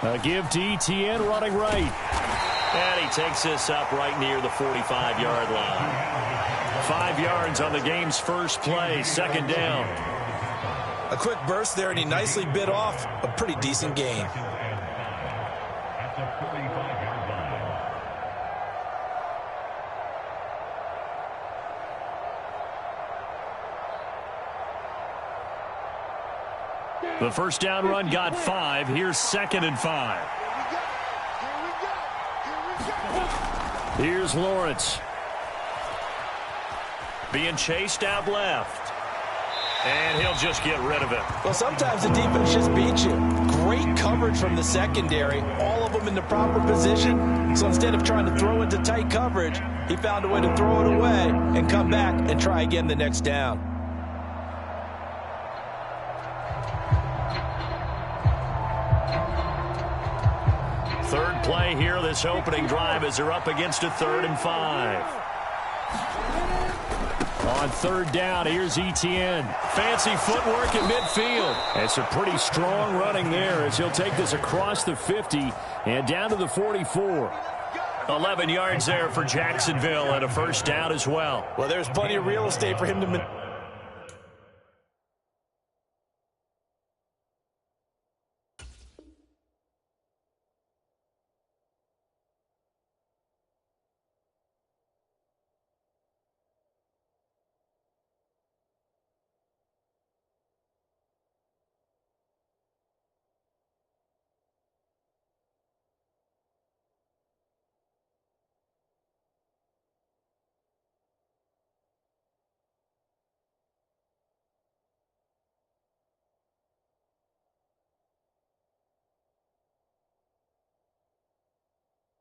A give to ETN running right. And he takes this up right near the 45-yard line. 5 yards on the game's first play, second down. A quick burst there, and he nicely bit off a pretty decent gain. The first down run got 5. Here's 2nd and 5. Here's Lawrence. Being chased out left. And he'll just get rid of it. Well, sometimes the defense just beats you. Great coverage from the secondary. All of them in the proper position. So instead of trying to throw into tight coverage, he found a way to throw it away and come back and try again the next down. Third play here, this opening drive, as they're up against a 3rd and 5. On 3rd down, here's ETN. Fancy footwork at midfield. It's a pretty strong running there as he'll take this across the 50 and down to the 44. 11 yards there for Jacksonville and a first down as well. Well, there's plenty of real estate for him to...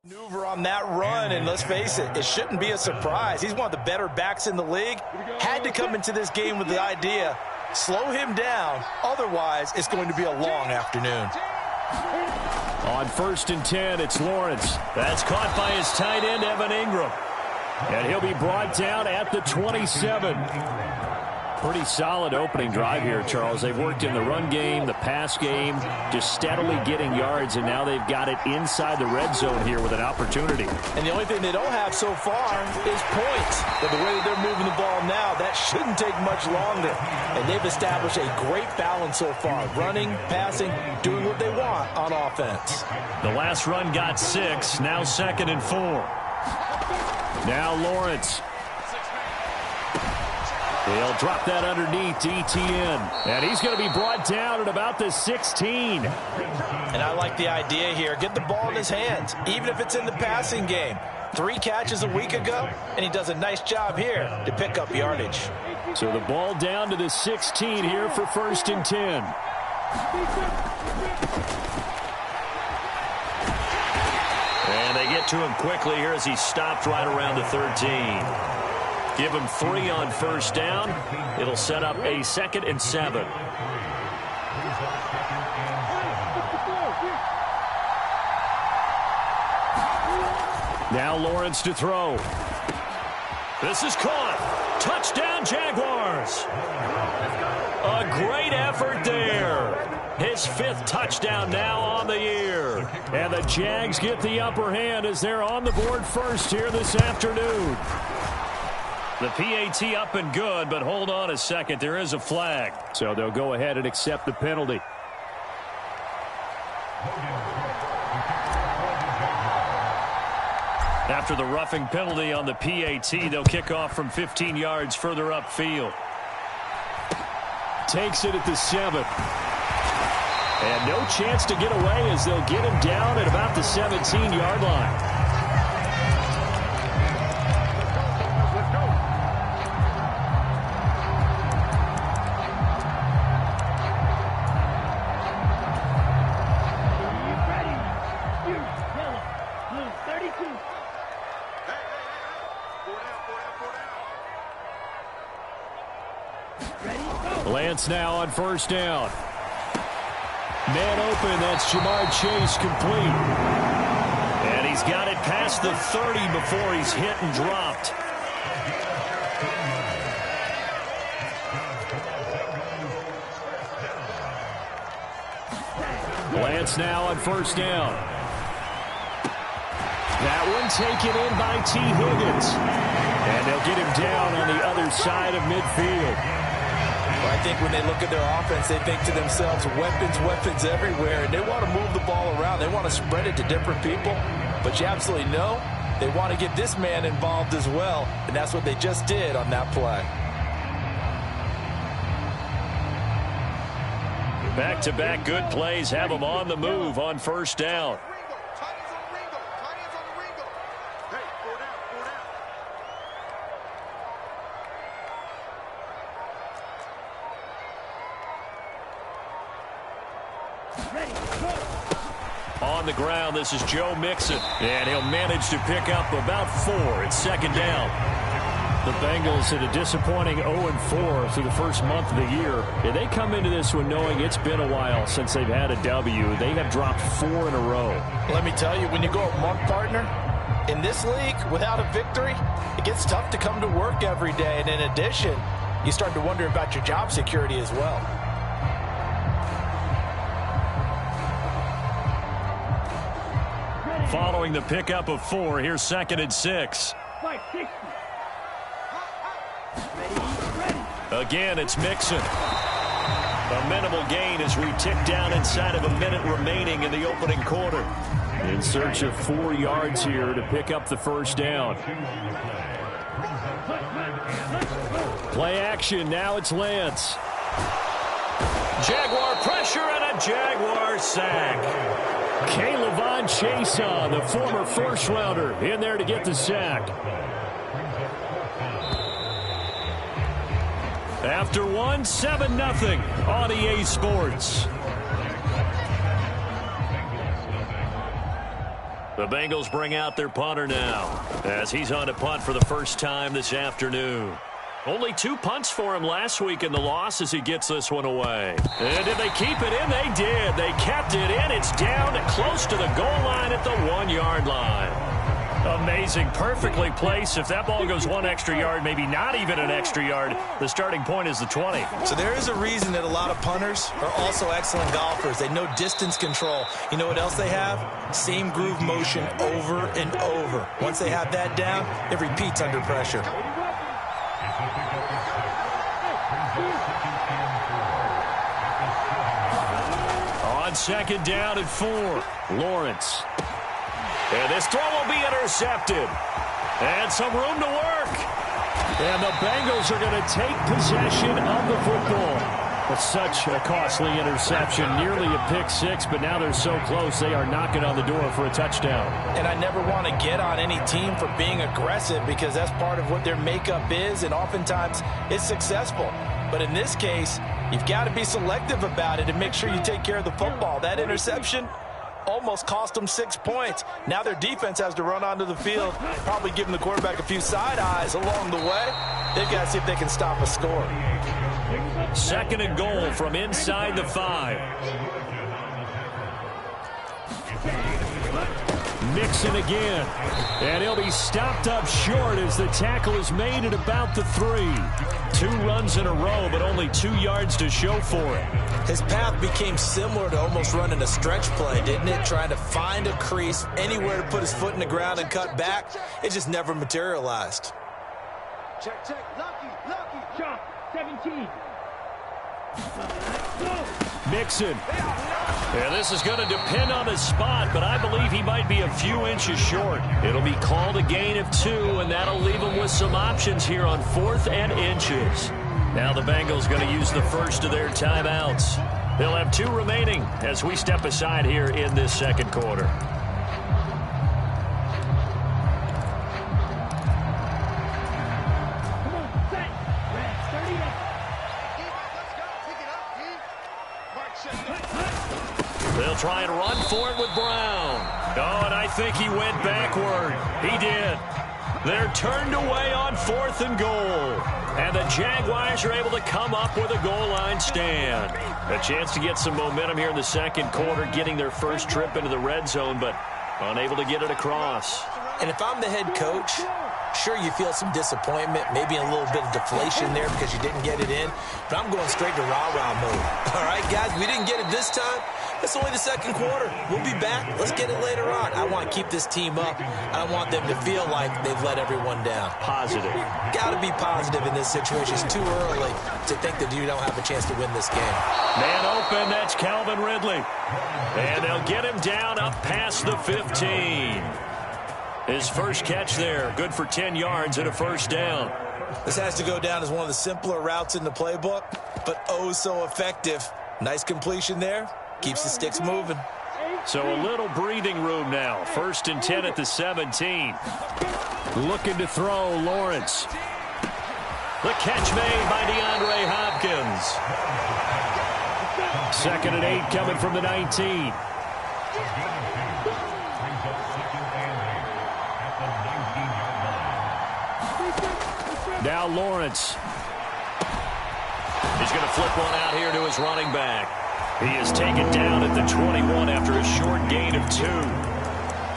maneuver on that run, and let's face it, it shouldn't be a surprise. He's one of the better backs in the league. Had to come into this game with the idea, slow him down, otherwise it's going to be a long afternoon. On 1st and 10, it's Lawrence. That's caught by his tight end, Evan Ingram. And he'll be brought down at the 27. Pretty solid opening drive here, Charles. They've worked in the run game, the pass game, just steadily getting yards, and now they've got it inside the red zone here with an opportunity. And the only thing they don't have so far is points. But the way that they're moving the ball now, that shouldn't take much longer. And they've established a great balance so far. Running, passing, doing what they want on offense. The last run got 6, now 2nd and 4. Now Lawrence. He'll drop that underneath to ETN. And he's going to be brought down at about the 16. And I like the idea here. Get the ball in his hands, even if it's in the passing game. 3 catches a week ago, and he does a nice job here to pick up yardage. So the ball down to the 16 here for 1st and 10. And they get to him quickly here as he stopped right around the 13. Give him 3 on 1st down. It'll set up a 2nd and 7. Now Lawrence to throw. This is caught. Touchdown, Jaguars. A great effort there. His 5th touchdown now on the year. And the Jags get the upper hand as they're on the board first here this afternoon. The PAT up and good, but hold on a second. There is a flag. So they'll go ahead and accept the penalty. After the roughing penalty on the PAT, they'll kick off from 15 yards further upfield. Takes it at the 7. And no chance to get away as they'll get him down at about the 17-yard line. Lance now on 1st down. Man open, that's Jamar Chase complete. And he's got it past the 30 before he's hit and dropped. Giants now on first down. That one taken in by T. Higgins. And they'll get him down on the other side of midfield. Well, I think when they look at their offense, they think to themselves, weapons, weapons everywhere. And they want to move the ball around. They want to spread it to different people. But you absolutely know they want to get this man involved as well. And that's what they just did on that play. Back-to-back good plays have them on the move on first down. On the ground, this is Joe Mixon, and he'll manage to pick up about 4 at second down. The Bengals at a disappointing 0-4 through the first month of the year. And they come into this one knowing it's been a while since they've had a W. They have dropped 4 in a row. Let me tell you, when you go a month, partner, in this league, without a victory, it gets tough to come to work every day. And in addition, you start to wonder about your job security as well. Following the pickup of 4, here's 2nd and 6. Again, it's Mixon. A minimal gain as we tick down inside of a minute remaining in the opening quarter. In search of 4 yards here to pick up the first down. Play action, now it's Lance. Jaguar pressure and a Jaguar sack. K'Lavon Chason, the former first-rounder, in there to get the sack. After 1, 7-0 on EA Sports. The Bengals bring out their punter now as he's on to punt for the first time this afternoon. Only 2 punts for him last week in the loss as he gets this one away. And did they keep it in? They did. They kept it in. It's down close to the goal line at the 1-yard line. Amazing. Perfectly placed. If that ball goes 1 extra yard, maybe not even an extra yard, the starting point is the 20. So there is a reason that a lot of punters are also excellent golfers. They know distance control. You know what else they have? Same groove motion over and over. Once they have that down, it repeats under pressure. On 2nd down and 4, Lawrence. And this throw will be intercepted. And some room to work. And the Bengals are going to take possession of the football. But such a costly interception, nearly a pick 6, but now they're so close they are knocking on the door for a touchdown. And I never want to get on any team for being aggressive because that's part of what their makeup is, and oftentimes it's successful. But in this case, you've got to be selective about it and make sure you take care of the football. That interception almost cost them 6 points. Now their defense has to run onto the field, probably giving the quarterback a few side eyes along the way. They've got to see if they can stop a score. 2nd and goal from inside the 5. Mixon again. And he'll be stopped up short as the tackle is made at about the 3. 2 runs in a row, but only 2 yards to show for it. His path became similar to almost running a stretch play, didn't it? Trying to find a crease, anywhere to put his foot in the ground and cut back. It just never materialized. Check, check. Lucky. Jump. 17. Mixon. And this is going to depend on his spot, but I believe he might be a few inches short. It'll be called a gain of 2, and that'll leave him with some options here on 4th and inches. Now the Bengals going to use the first of their timeouts. They'll have 2 remaining as we step aside here in this 2nd quarter. They'll try and run for it with Brown. Oh, and I think he went backward. He did. They're turned away on 4th and goal. And the Jaguars are able to come up with a goal line stand. A chance to get some momentum here in the 2nd quarter, getting their first trip into the red zone, but unable to get it across. And if I'm the head coach, sure, you feel some disappointment, maybe a little bit of deflation there because you didn't get it in, but I'm going straight to rah-rah mode. All right, guys, we didn't get it this time, It's only the second quarter. We'll be back. Let's get it later on. I want to keep this team up. I don't want them to feel like they've let everyone down. Positive. Got to be positive in this situation. It's too early to think that you don't have a chance to win this game. Man open, that's Calvin Ridley. And they'll get him down up past the 15. His first catch there, good for 10 yards and a first down. This has to go down as one of the simpler routes in the playbook, but oh so effective. Nice completion there. Keeps the sticks moving. So a little breathing room now. 1st and 10 at the 17. Looking to throw, Lawrence. The catch made by DeAndre Hopkins. 2nd and 8 coming from the 19. Now Lawrence. He's going to flip one out here to his running back. He is taken down at the 21 after a short gain of 2.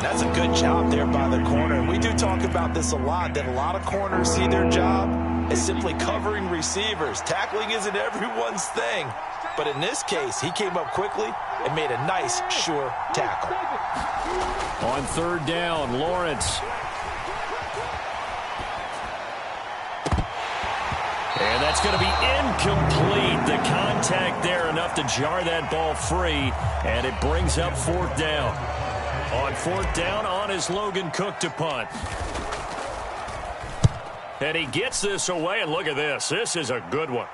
That's a good job there by the corner. We do talk about this a lot, that a lot of corners see their job as simply covering receivers. Tackling isn't everyone's thing. But in this case, he came up quickly and made a nice, sure tackle. On 3rd down, Lawrence. And that's going to be incomplete. The contact there enough to jar that ball free, and it brings up 4th down. On 4th down, on is Logan Cook to punt. And he gets this away, and look at this. This is a good one.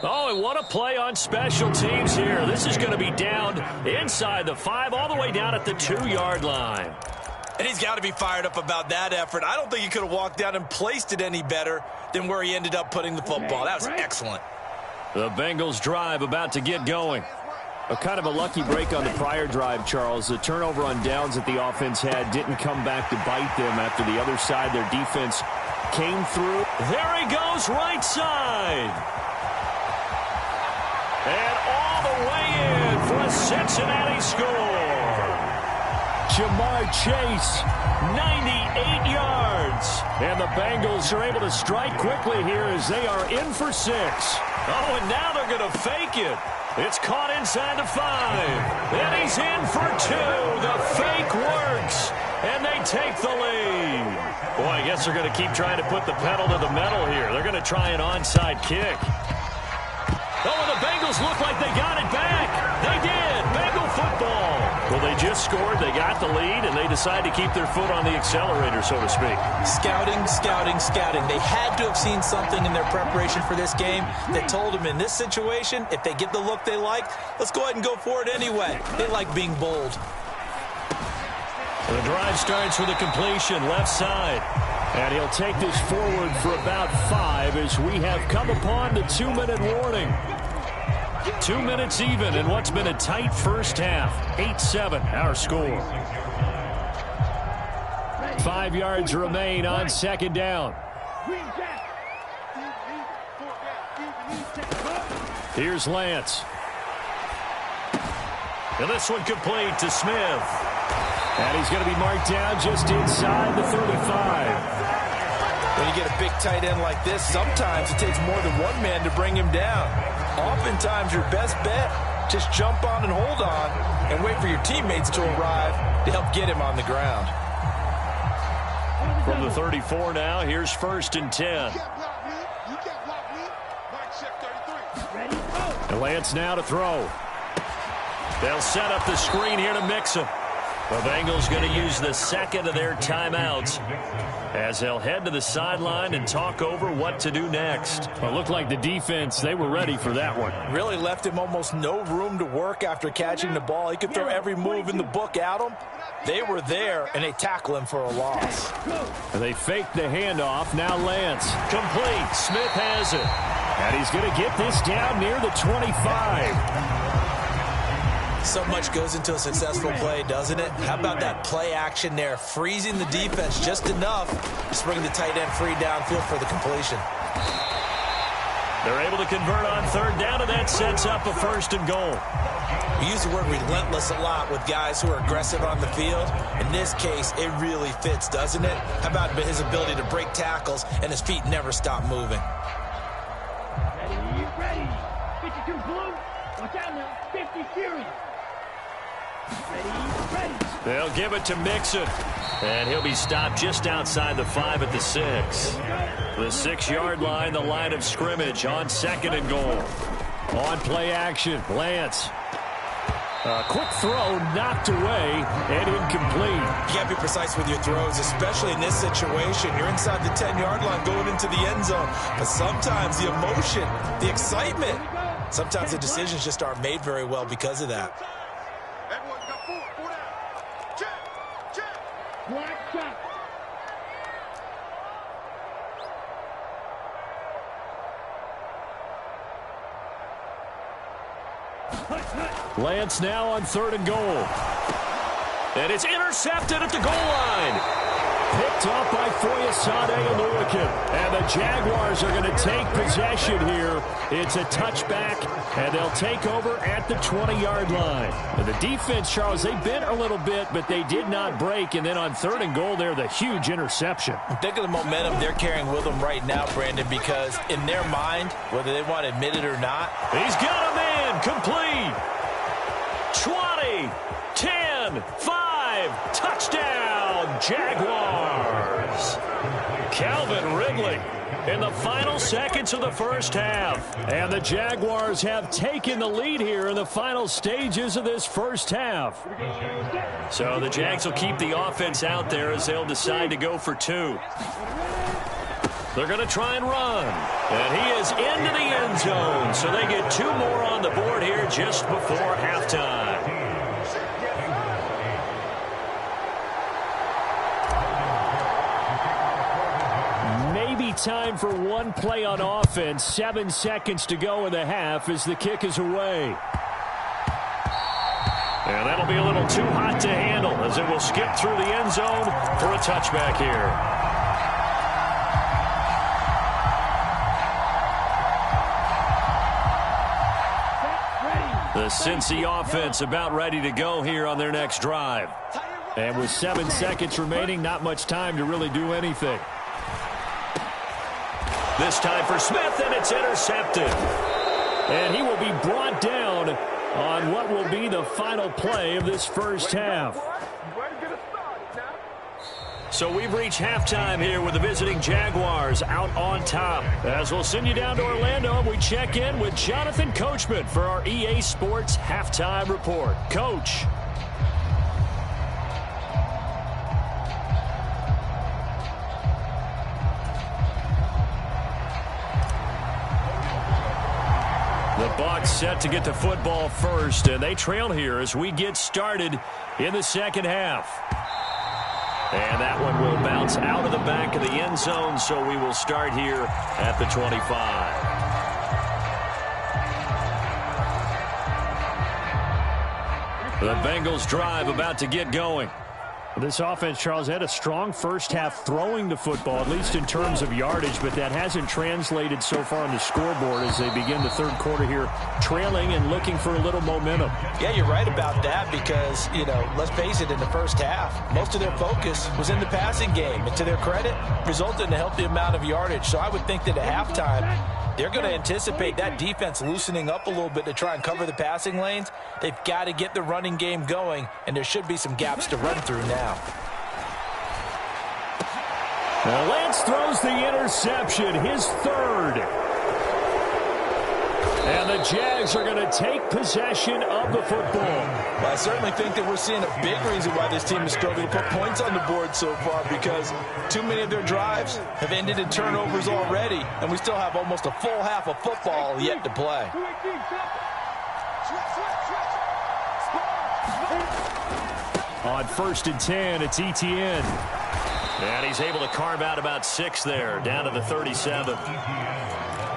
Oh, and what a play on special teams here. This is going to be down inside the 5, all the way down at the 2-yard line. And he's got to be fired up about that effort. I don't think he could have walked down and placed it any better than where he ended up putting the football. That was excellent. The Bengals drive about to get going. A kind of a lucky break on the prior drive, Charles. The turnover on downs that the offense had didn't come back to bite them after the other side. Their defense came through. There he goes, right side. And all the way in for a Cincinnati score. Jamar Chase, 98 yards. And the Bengals are able to strike quickly here as they are in for 6. Oh, and now they're going to fake it. It's caught inside the 5. And he's in for 2. The fake works. And they take the lead. Boy, I guess they're going to keep trying to put the pedal to the metal here. They're going to try an onside kick. Oh, and the Bengals look like they got it back. They did. Bengal football. Well, they just scored. They got the lead, and they decide to keep their foot on the accelerator, so to speak. Scouting, scouting, scouting. They had to have seen something in their preparation for this game that told them in this situation, if they get the look they like, let's go ahead and go for it anyway. They like being bold. The drive starts with a completion, left side. and he'll take this forward for about 5 as we have come upon the 2-minute warning. 2 minutes even in what's been a tight first half. 8-7 our score. 5 yards remain on second down. Here's Lance. And this one complete to Smith. And he's going to be marked down just inside the 35. When you get a big tight end like this, sometimes it takes more than one man to bring him down. Oftentimes your best bet, just jump on and hold on and wait for your teammates to arrive to help get him on the ground. From the 34 now, here's 1st and 10. And Lance now to throw. They'll set up the screen here to mix him. The Bengals going to use the second of their timeouts as they'll head to the sideline and talk over what to do next. Well, it looked like the defense, they were ready for that one. Really left him almost no room to work after catching the ball. He could throw every move in the book at him. They were there, and they tackle him for a loss. And they faked the handoff. Now Lance. Complete. Smith has it. And he's going to get this down near the 25. So much goes into a successful play, doesn't it? How about that play action there, freezing the defense just enough to bring the tight end free downfield for the completion. They're able to convert on third down, and that sets up a 1st and goal. We use the word relentless a lot with guys who are aggressive on the field. In this case, it really fits, doesn't it? How about his ability to break tackles and his feet never stop moving? Ready. 52 blue. Watch out now. 50 series. Ready. They'll give it to Mixon. And he'll be stopped just outside the 5 at the 6. The 6-yard line, the line of scrimmage on 2nd and goal. On play action, Lance. A quick throw knocked away and incomplete. You can't be precise with your throws, especially in this situation. You're inside the 10-yard line going into the end zone. But sometimes the emotion, the excitement, sometimes the decisions just aren't made very well because of that. Everyone's got 4 down. Check. Black shot. Lance now on 3rd and goal. And it's intercepted at the goal line. Picked up by Foyesade and Lurican. And the Jaguars are going to take possession here. It's a touchback, and they'll take over at the 20-yard line. And the defense, Charles, they bent a little bit, but they did not break. And then on 3rd and goal there, the huge interception. Think of the momentum they're carrying with them right now, Brandon, because in their mind, whether they want to admit it or not, he's got a man complete. 20, 10, 5, touchdown, Jaguars. Calvin Ridley in the final seconds of the first half. And the Jaguars have taken the lead here in the final stages of this first half. So the Jags will keep the offense out there as they'll decide to go for 2. They're going to try and run. And he is into the end zone. So they get 2 more on the board here just before halftime. Maybe time for one play on offense. 7 seconds to go in the half as the kick is away. And that'll be a little too hot to handle as it will skip through the end zone for a touchback here. The Cincy offense about ready to go here on their next drive. And with 7 seconds remaining, not much time to really do anything. This time for Smith, and it's intercepted. And he will be brought down on what will be the final play of this first half. So we've reached halftime here with the visiting Jaguars out on top. As we'll send you down to Orlando, and we check in with Jonathan Coachman for our EA Sports Halftime Report. Coach. The Bucs set to get the football first, and they trail here as we get started in the second half. And that one will bounce out of the back of the end zone, so we will start here at the 25. The Bengals drive about to get going. This offense, Charles, had a strong first half throwing the football, at least in terms of yardage, but that hasn't translated so far on the scoreboard as they begin the third quarter here, trailing and looking for a little momentum. Yeah, you're right about that because, let's face it, in the first half, most of their focus was in the passing game. And to their credit, resulted in a healthy amount of yardage. So I would think that at halftime, they're going to anticipate that defense loosening up a little bit to try and cover the passing lanes. They've got to get the running game going, and there should be some gaps to run through now. Now Lance throws the interception, his 3rd. And the Jags are going to take possession of the football. Well, I certainly think that we're seeing a big reason why this team is struggling to put points on the board so far, because too many of their drives have ended in turnovers already, and we still have almost a full half of football yet to play. On 1st and 10, it's Etienne. And he's able to carve out about 6 there, down to the 37.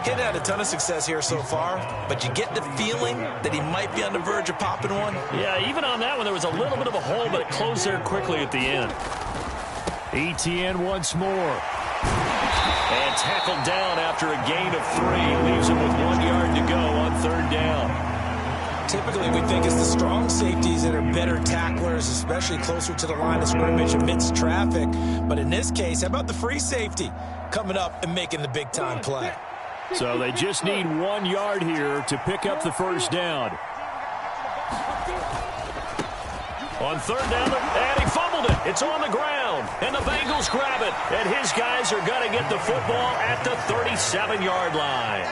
He's had a ton of success here so far, but you get the feeling that he might be on the verge of popping one. Yeah, even on that one, there was a little bit of a hole, but it closed there quickly at the end. Etienne once more. And tackled down after a gain of 3. Leaves him with 1 yard to go on 3rd down. Typically, we think it's the strong safeties that are better tacklers, especially closer to the line of scrimmage amidst traffic. But in this case, how about the free safety coming up and making the big-time play? So they just need 1 yard here to pick up the first down. On third down, and he fumbled it. It's on the ground, and the Bengals grab it. And his guys are going to get the football at the 37-yard line.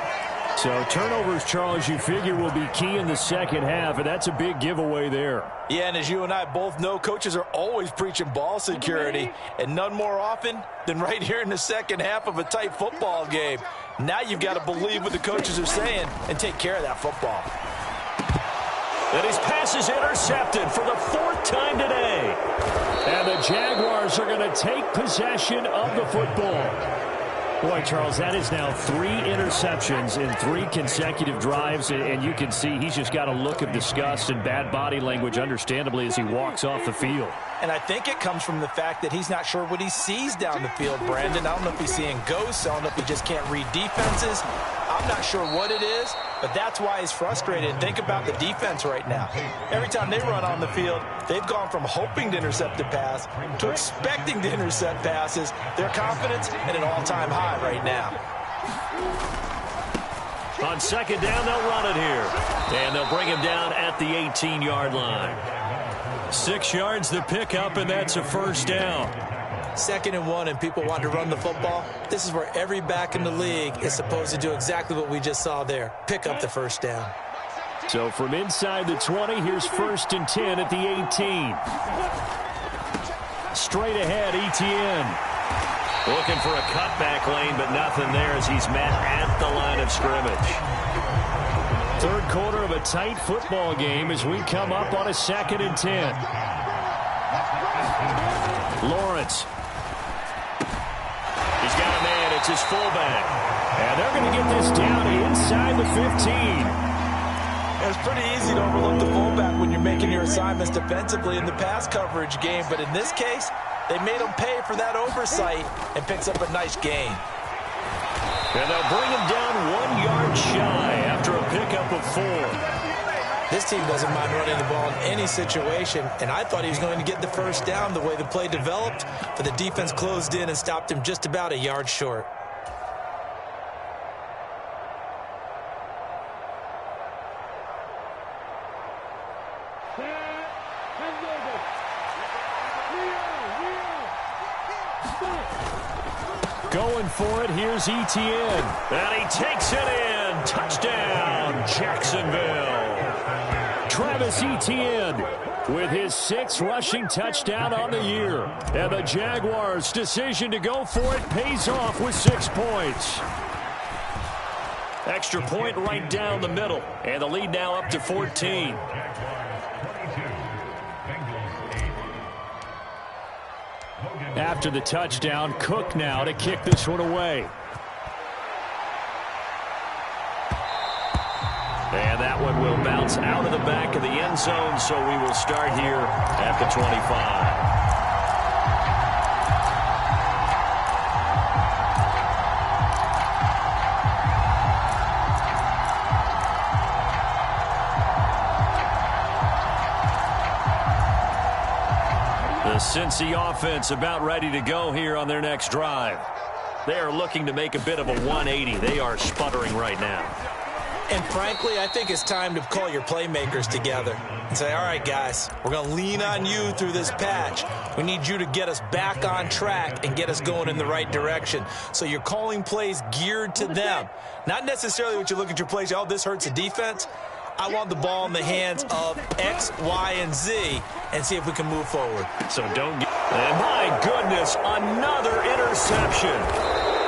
So turnovers, Charles, you figure will be key in the second half, and that's a big giveaway there. Yeah, and as you and I both know, coaches are always preaching ball security, and none more often than right here in the second half of a tight football game. Now you've got to believe what the coaches are saying and take care of that football. And his pass is intercepted for the 4th time today. And the Jaguars are going to take possession of the football. Boy, Charles, that is now 3 interceptions in 3 consecutive drives, and you can see he's just got a look of disgust and bad body language, understandably, as he walks off the field. And I think it comes from the fact that he's not sure what he sees down the field, Brandon. I don't know if he's seeing ghosts. I don't know if he just can't read defenses. I'm not sure what it is, but that's why he's frustrated. Think about the defense right now. Every time they run on the field, they've gone from hoping to intercept a pass to expecting to intercept passes. Their confidence at an all-time high right now. On second down, they'll run it here. And they'll bring him down at the 18-yard line. 6 yards to pick up, and that's a first down. 2nd and 1, and people want to run the football. This is where every back in the league is supposed to do exactly what we just saw there. Pick up the first down. So from inside the 20, here's 1st and 10 at the 18. Straight ahead, Etienne. Looking for a cutback lane, but nothing there as he's met at the line of scrimmage. 3rd quarter of a tight football game as we come up on a 2nd and 10. Lawrence. He's got a man. It's his fullback. And they're going to get this down inside the 15. It's pretty easy to overlook the fullback when you're making your assignments defensively in the pass coverage game. But in this case, they made him pay for that oversight and picks up a nice gain. And they'll bring him down 1 yard shy after a pickup of 4. This team doesn't mind running the ball in any situation, and I thought he was going to get the first down the way the play developed, but the defense closed in and stopped him just about a yard short. Going for it, here's Etienne. And he takes it in. Touchdown, Jacksonville. Travis Etienne with his 6th rushing touchdown on the year. And the Jaguars' decision to go for it pays off with 6 points. Extra point right down the middle. And the lead now up to 14. After the touchdown, Cook now to kick this one away. And that one will bounce out of the back of the end zone, so we will start here at the 25. The Cincy offense about ready to go here on their next drive. They are looking to make a bit of a 180. They are sputtering right now. And frankly, I think it's time to call your playmakers together and say, all right, guys, we're going to lean on you through this patch. We need you to get us back on track and get us going in the right direction. So you're calling plays geared to them. Not necessarily what you look at your plays, oh, this hurts the defense. I want the ball in the hands of X, Y, and Z and see if we can move forward. So don't get... And my goodness, another interception.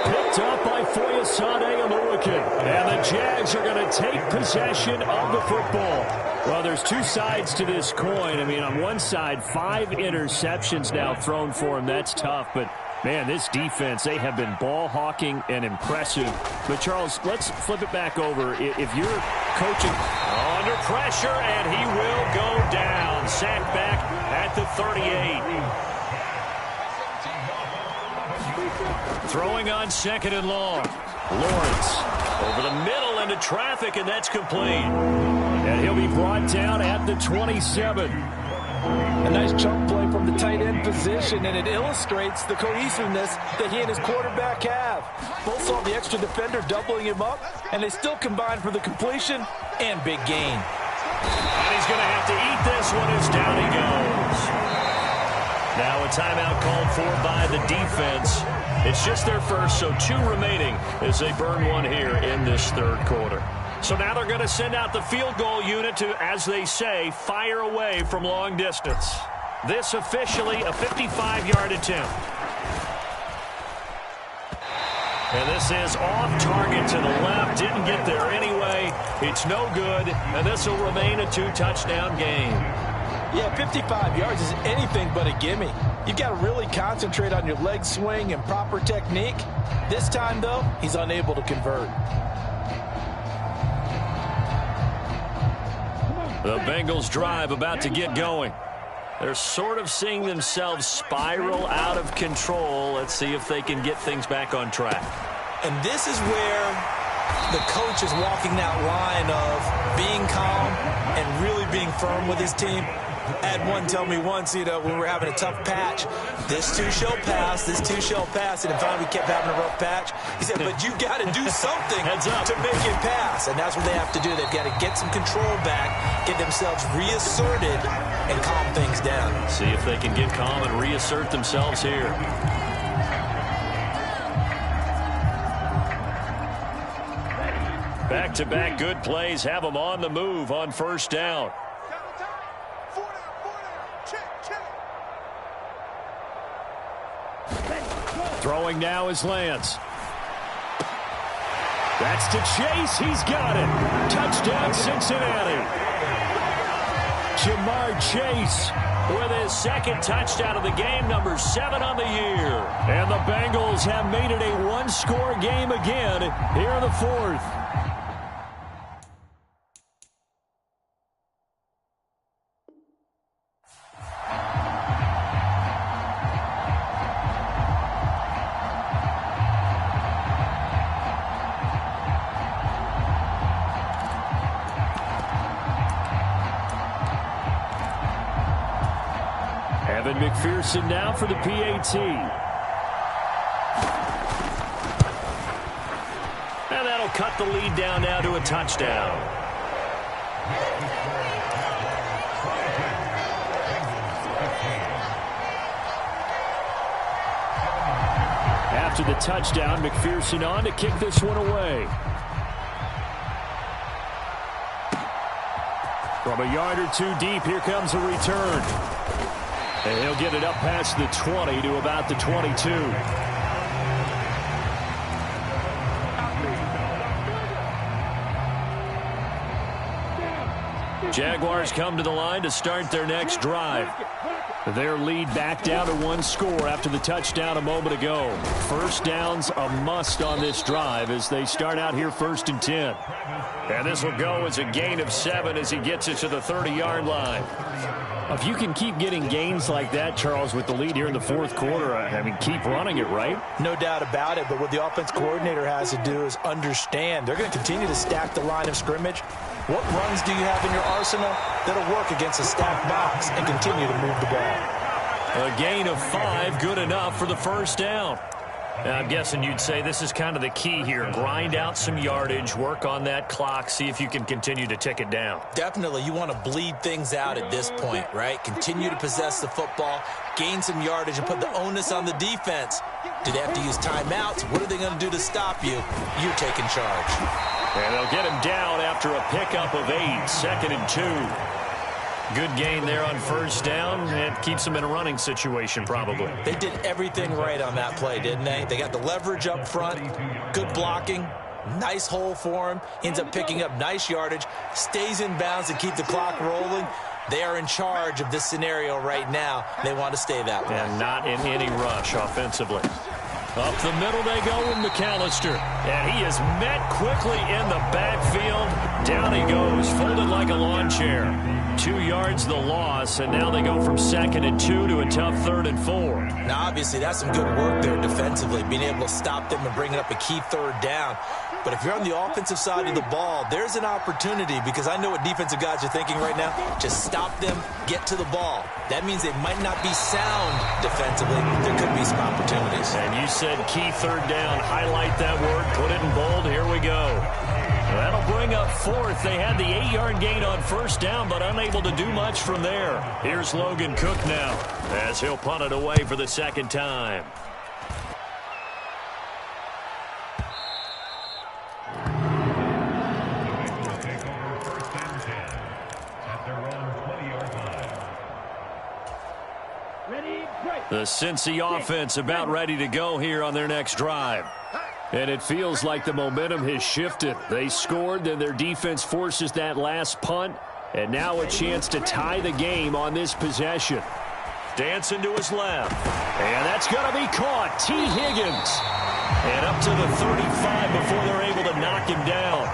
Picked up by Foyesade Oluwakin. And the Jags are going to take possession of the football. Well, there's 2 sides to this coin. I mean, on one side, 5 interceptions now thrown for him. That's tough, but... Man, this defense, they have been ball hawking and impressive. But, Charles, let's flip it back over. If you're coaching under pressure, and he will go down. Sacked back at the 38. Throwing on 2nd and long. Lawrence over the middle into traffic, and that's complete. And he'll be brought down at the 27. A nice chunk play from the tight end position, and it illustrates the cohesiveness that he and his quarterback have. Both saw the extra defender doubling him up, and they still combined for the completion and big gain. And he's going to have to eat this one as down he goes. Now a timeout called for by the defense. It's just their first, so 2 remaining as they burn one here in this third quarter. So now they're going to send out the field goal unit to, as they say, fire away from long distance. This officially a 55-yard attempt. And this is off target to the left. Didn't get there anyway. It's no good, and this will remain a 2-touchdown game. Yeah, 55 yards is anything but a gimme. You've got to really concentrate on your leg swing and proper technique. This time, though, he's unable to convert. The Bengals drive about to get going. They're sort of seeing themselves spiral out of control. Let's see if they can get things back on track. And this is where the coach is walking that line of being calm and really being firm with his team. I had one tell me once, when we were having a tough patch, this too shall pass, this too shall pass, and finally we kept having a rough patch. He said, but you got to do something to make it pass, and that's what they have to do. They've got to get some control back, get themselves reasserted, and calm things down. See if they can get calm and reassert themselves here. Back-to-back good plays have them on the move on first down. Throwing now is Lance. That's to Chase. He's got it. Touchdown, Cincinnati. Jamar Chase with his second touchdown of the game, number 7 on the year. And the Bengals have made it a one-score game again here in the fourth. McPherson now for the PAT. And that'll cut the lead down now to a touchdown. After the touchdown, McPherson on to kick this one away. From a yard or two deep, here comes a return. And he'll get it up past the 20 to about the 22. Jaguars come to the line to start their next drive. Their lead back down to 1 score after the touchdown a moment ago. First down's a must on this drive as they start out here 1st and 10. And this will go as a gain of 7 as he gets it to the 30-yard line. If you can keep getting gains like that, Charles, with the lead here in the fourth quarter, I mean, keep running it, right? No doubt about it, but what the offense coordinator has to do is understand they're going to continue to stack the line of scrimmage. What runs do you have in your arsenal that'll work against a stacked box and continue to move the ball? A gain of 5, good enough for the first down. I'm guessing you'd say this is kind of the key here. Grind out some yardage, work on that clock, see if you can continue to tick it down. Definitely. You want to bleed things out at this point, right? Continue to possess the football, gain some yardage, and put the onus on the defense. Do they have to use timeouts? What are they going to do to stop you? You're taking charge. And they'll get him down after a pickup of 8, 2nd and 2. Good gain there on first down. It keeps them in a running situation, probably. They did everything right on that play, didn't they? They got the leverage up front, good blocking, nice hole for him. He ends up picking up nice yardage, stays in bounds to keep the clock rolling. They are in charge of this scenario right now. They want to stay that way. And not in any rush offensively. Up the middle they go with McAllister. And he is met quickly in the backfield. Down he goes, folded like a lawn chair. 2 yards the loss, and now they go from 2nd and 2 to a tough 3rd and 4. Now, obviously, that's some good work there defensively, being able to stop them and bringing up a key 3rd down. But if you're on the offensive side of the ball, there's an opportunity, because I know what defensive guys are thinking right now. Just stop them, get to the ball. That means they might not be sound defensively. There could be some opportunities. And you said key 3rd down. Highlight that word, put it in bold. Here we go. That'll bring up 4th. They had the 8-yard gain on 1st down, but unable to do much from there. Here's Logan Cook now, as he'll punt it away for the 2nd time. The Cincy offense about ready to go here on their next drive. And it feels like the momentum has shifted. They scored, then their defense forces that last punt, and now a chance to tie the game on this possession. Dancing to his left, and that's going to be caught. T. Higgins. And up to the 35 before they're able to knock him down.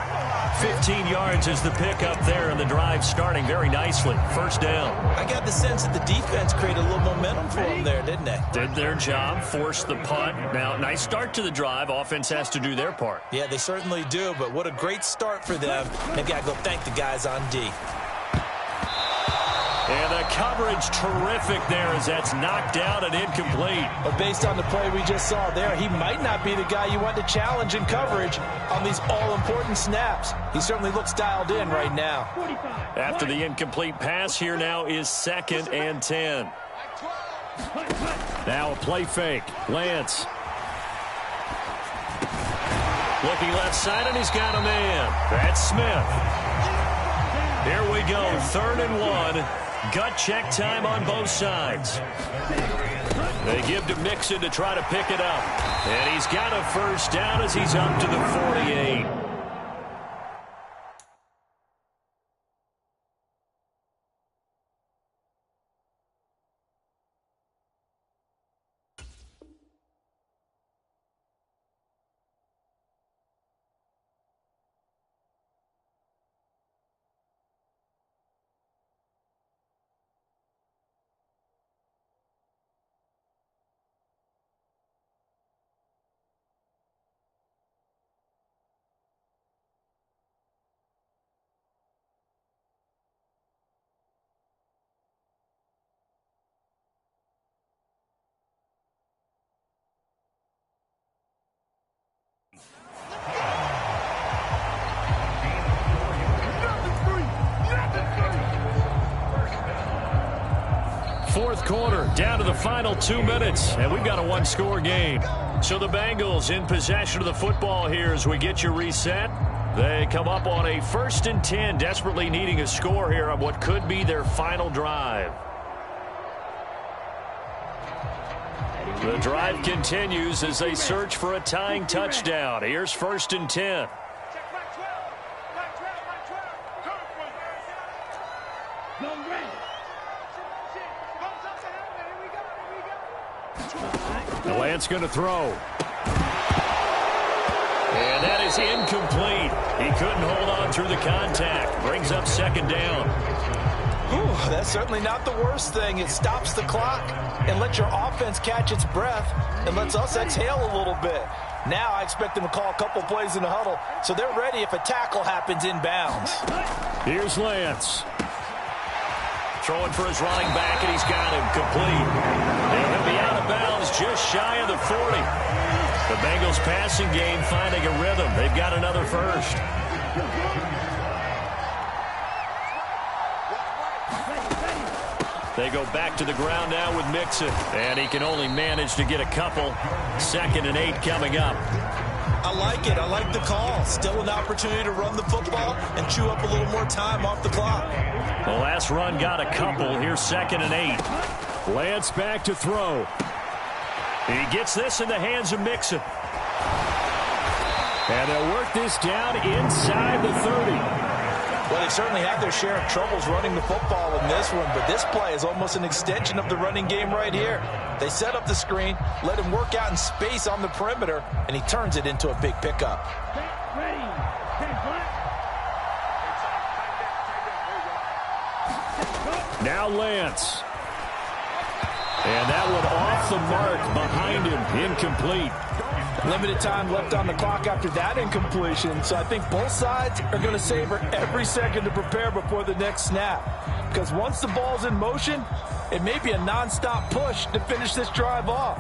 15 yards is the pickup there, and the drive starting very nicely. 1st down. I got the sense that the defense created a little momentum for them there, didn't they? Did their job, forced the punt. Now, nice start to the drive. Offense has to do their part. Yeah, they certainly do, but what a great start for them. They've got to go thank the guys on D. And the coverage terrific there as that's knocked out and incomplete. But based on the play we just saw there, he might not be the guy you want to challenge in coverage on these all-important snaps. He certainly looks dialed in right now. After the incomplete pass, here now is 2nd and 10. Now a play fake. Lance. Looking left side, and he's got a man. That's Smith. Here we go, 3rd and 1. Gut check time on both sides. They give to Mixon to try to pick it up. And he's got a 1st down as he's up to the 48. Fourth quarter, down to the final 2 minutes, and we've got a 1-score game. So the Bengals in possession of the football here as we get you reset. They come up on a 1st and 10, desperately needing a score here on what could be their final drive. The drive continues as they search for a tying touchdown. Here's 1st and 10. The Lance going to throw. And that is incomplete. He couldn't hold on through the contact. Brings up 2nd down. Ooh, that's certainly not the worst thing. It stops the clock and lets your offense catch its breath and lets us exhale a little bit. Now I expect them to call a couple plays in the huddle, so they're ready if a tackle happens inbounds. Here's Lance. Throwing for his running back, and he's got him complete. And he'll be out of bounds just shy of the 40. The Bengals passing game finding a rhythm. They've got another 1st. They go back to the ground now with Mixon. And he can only manage to get a couple. 2nd and 8 coming up. I like it. I like the call. Still an opportunity to run the football and chew up a little more time off the clock. The last run got a couple. Here's 2nd and 8. Lance back to throw. He gets this in the hands of Mixon. And they'll work this down inside the 30. Well, they certainly have their share of troubles running the football in this one, but this play is almost an extension of the running game right here. They set up the screen, let him work out in space on the perimeter, and he turns it into a big pickup. Now Lance. And that one off the mark behind him. Incomplete. Limited time left on the clock after that incompletion, so I think both sides are going to savor every second to prepare before the next snap. Because once the ball's in motion, it may be a nonstop push to finish this drive off.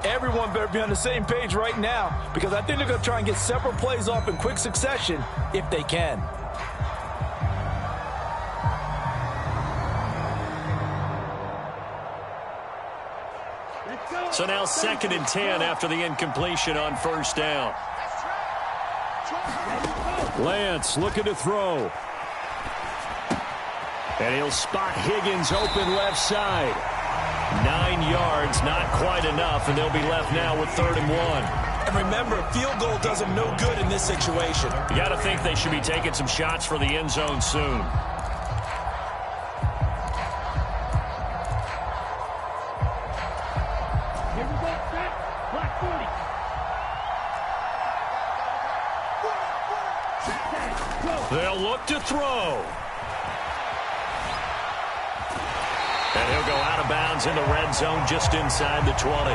Everyone better be on the same page right now, because I think they're going to try and get several plays off in quick succession if they can. So now 2nd and 10 after the incompletion on first down. Lance looking to throw. And he'll spot Higgins open left side. 9 yards, not quite enough, and they'll be left now with 3rd and 1. And remember, a field goal does them no good in this situation. You got to think they should be taking some shots for the end zone soon. Here we go, set. Black 40. They'll look to throw. And he'll go out of bounds in the red zone just inside the 20.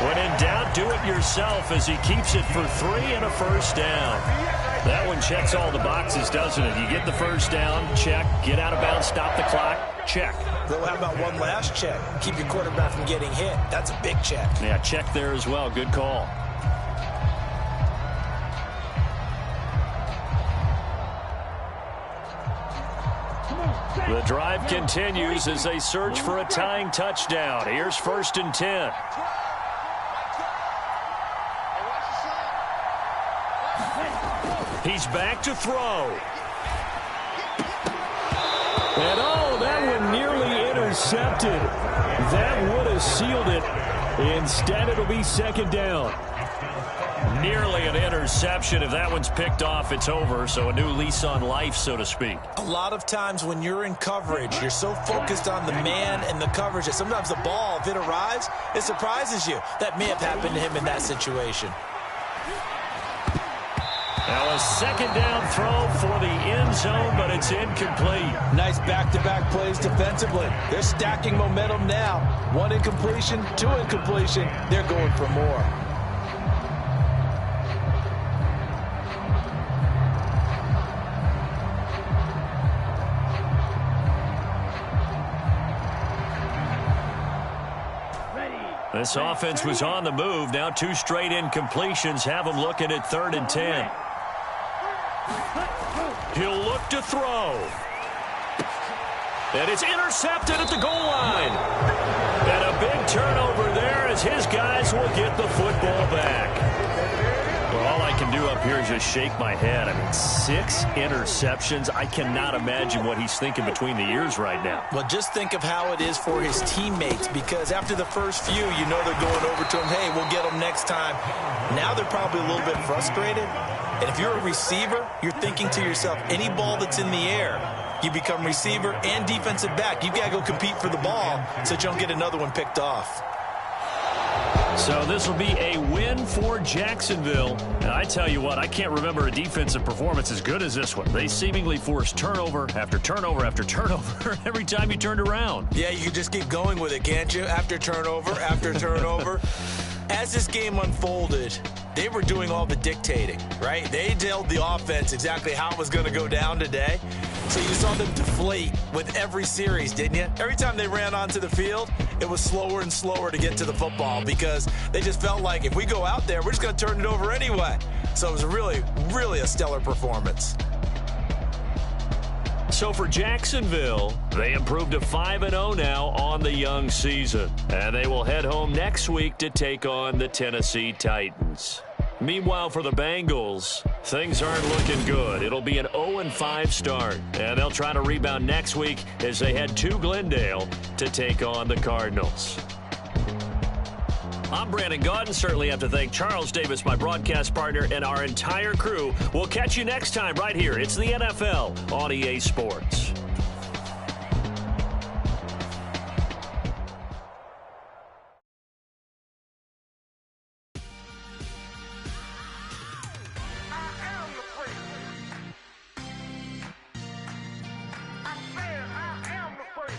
When in doubt, do it yourself as he keeps it for 3 and a first down. That one checks all the boxes, doesn't it? You get the first down, check. Get out of bounds, stop the clock, check. Well, how about one last check? Keep your quarterback from getting hit. That's a big check. Yeah, check there as well. Good call. The drive continues as they search for a tying touchdown. Here's 1st and 10. He's back to throw. And oh, that one nearly intercepted. That would have sealed it. Instead, it'll be 2nd down. Nearly an interception. If that one's picked off, it's over. So a new lease on life, so to speak. A lot of times when you're in coverage, you're so focused on the man and the coverage that sometimes the ball, if it arrives, it surprises you. That may have happened to him in that situation. Now a 2nd down throw for the end zone, but it's incomplete. Nice back-to-back plays defensively. They're stacking momentum now. 1 incompletion, 2 incompletion. They're going for more. This offense was on the move. Now 2 straight incompletions have them looking at 3rd and 10. He'll look to throw. And it's intercepted at the goal line. And a big turnover there as his guys will get the football back. Well, all I can do up here is just shake my head. I mean, 6 interceptions. I cannot imagine what he's thinking between the ears right now. Well, just think of how it is for his teammates, because after the first few, you know they're going over to him, hey, we'll get him next time. Now they're probably a little bit frustrated. And if you're a receiver, you're thinking to yourself, any ball that's in the air, you become receiver and defensive back. You've got to go compete for the ball so that you don't get another one picked off. So this will be a win for Jacksonville. And I tell you what, I can't remember a defensive performance as good as this one. They seemingly forced turnover after turnover after turnover every time you turned around. Yeah, you can just keep going with it, can't you? After turnover. As this game unfolded, they were doing all the dictating, right? They told the offense exactly how it was going to go down today. So you saw them deflate with every series, didn't you? Every time they ran onto the field, it was slower and slower to get to the football because they just felt like if we go out there, we're just going to turn it over anyway. So it was really, really a stellar performance. So for Jacksonville, they improved to 5-0 now on the young season. And they will head home next week to take on the Tennessee Titans. Meanwhile, for the Bengals, things aren't looking good. It'll be an 0-5 start, and they'll try to rebound next week as they head to Glendale to take on the Cardinals. I'm Brandon Gaudin. Certainly have to thank Charles Davis, my broadcast partner, and our entire crew. We'll catch you next time right here. It's the NFL on EA Sports. I am the first.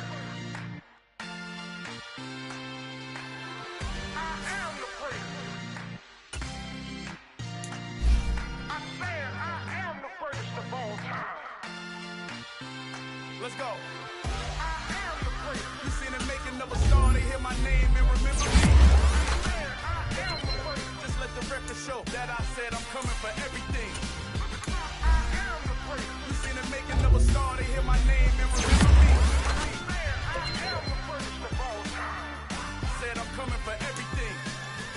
let's go. I am the great. You seen the making of a star, they hear my name and remember me. I am the great. Just let the record show that I said I'm coming for everything. I am the great. You seen the making of a star, they hear my name and remember me. I am the first of all time. Said I'm coming for everything.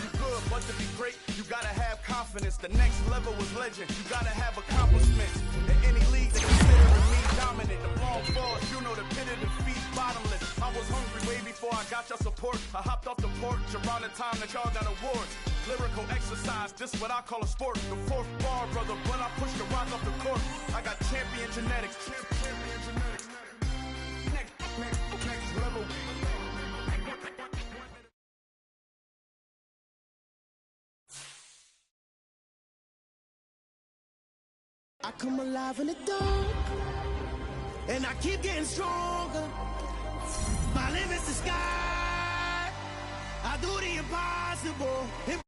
You good, but to be great, you gotta have confidence. The next level was legend. You gotta have accomplishments. In any league, they considering me dominant. The long falls, you know the pit of defeat, bottomless. I was hungry way before I got your support. I hopped off the porch around the time that y'all got awards. Lyrical exercise, this what I call a sport. The fourth bar, brother, when I push the rock off the court. I got champion genetics. Champion genetics. Next level. I come alive in the dark, and I keep getting stronger. My limit's the sky. I do the impossible.